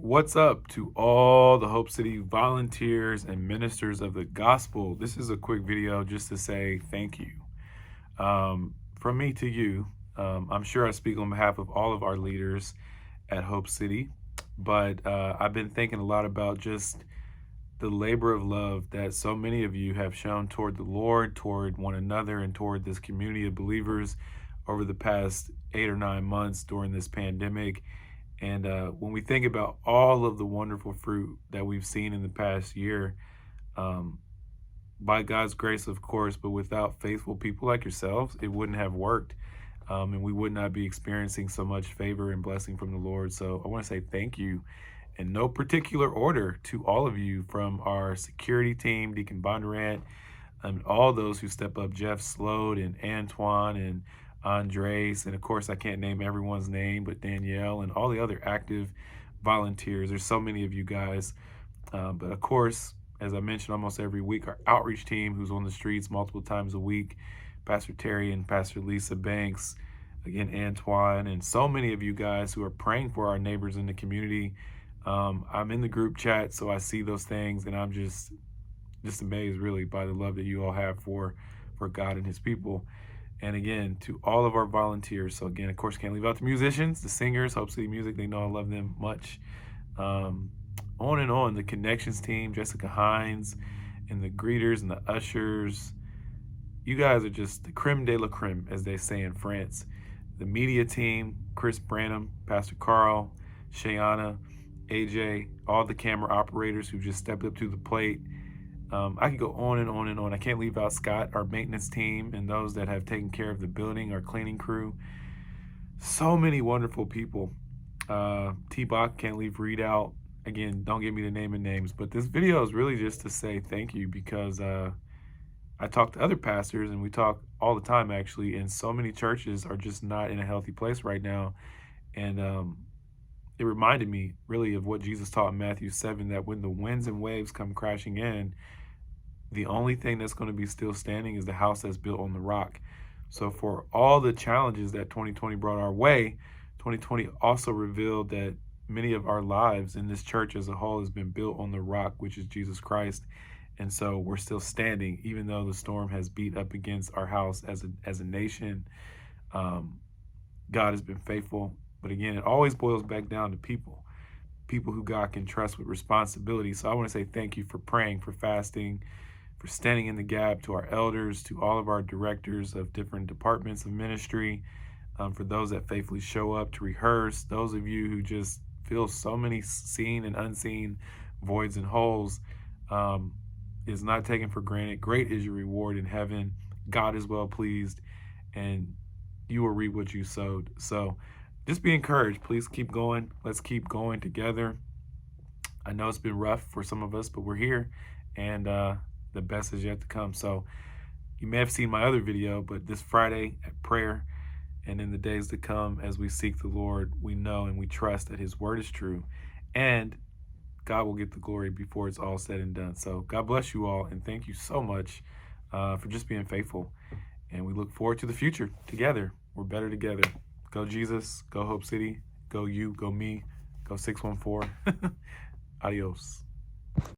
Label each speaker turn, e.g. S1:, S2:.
S1: What's up to all the Hope City volunteers and ministers of the gospel? This is a quick video just to say thank you. From me to you, I'm sure I speak on behalf of all of our leaders at Hope City, but I've been thinking a lot about just the labor of love that so many of you have shown toward the Lord, toward one another, and toward this community of believers over the past 8 or 9 months during this pandemic. And when we think about all of the wonderful fruit that we've seen in the past year, um, by God's grace, of course, but without faithful people like yourselves, it wouldn't have worked. And we would not be experiencing so much favor and blessing from the Lord. So I want to say thank you in no particular order to all of you, from our security team, Deacon Bondurant, and all those who step up, Jeff Slode and Antoine and Andres, and of course I can't name everyone's name, but Danielle and all the other active volunteers. There's so many of you guys. But of course, as I mentioned almost every week, our outreach team, who's on the streets multiple times a week, Pastor Terry and Pastor Lisa Banks, again, Antoine, and so many of you guys who are praying for our neighbors in the community. I'm in the group chat, so I see those things, and I'm just amazed, really, by the love that you all have for God and his people. And again, to all of our volunteers. So again, of course, can't leave out the musicians, the singers, Hope City Music. They know I love them much. On and on, the connections team, Jessica Hines, and the greeters and the ushers. You guys are just the creme de la creme, as they say in France. The media team, Chris Branham, Pastor Carl, Shayana, AJ, all the camera operators who just stepped up to the plate. I could go on and on and on. I can't leave out Scott, our maintenance team, and those that have taken care of the building, our cleaning crew. So many wonderful people. T-Bach, can't leave Reed out. Again, don't give me the name and names, but this video is really just to say thank you, because I talk to other pastors, and we talk all the time, actually, and so many churches are just not in a healthy place right now. And it reminded me really of what Jesus taught in Matthew 7, that when the winds and waves come crashing in, the only thing that's going to be still standing is the house that's built on the rock. So for all the challenges that 2020 brought our way, 2020 also revealed that many of our lives in this church as a whole has been built on the rock, which is Jesus Christ. And so we're still standing, even though the storm has beat up against our house as a nation. God has been faithful. But again, it always boils back down to people who God can trust with responsibility. So I want to say thank you for praying, for fasting, for standing in the gap, to our elders, to all of our directors of different departments of ministry, for those that faithfully show up to rehearse, those of you who just feel so many seen and unseen voids and holes, is not taken for granted. Great is your reward in heaven. God is well pleased, and you will reap what you sowed. So just be encouraged. Please keep going. Let's keep going together. I know it's been rough for some of us, but we're here, and the best is yet to come. So you may have seen my other video, but this Friday at prayer, and in the days to come, as we seek the Lord, we know and we trust that his word is true, and God will get the glory before it's all said and done. So God bless you all, and thank you so much for just being faithful. And we look forward to the future together. We're better together. Go Jesus, go Hope City, go you, go me, go 614. Adios.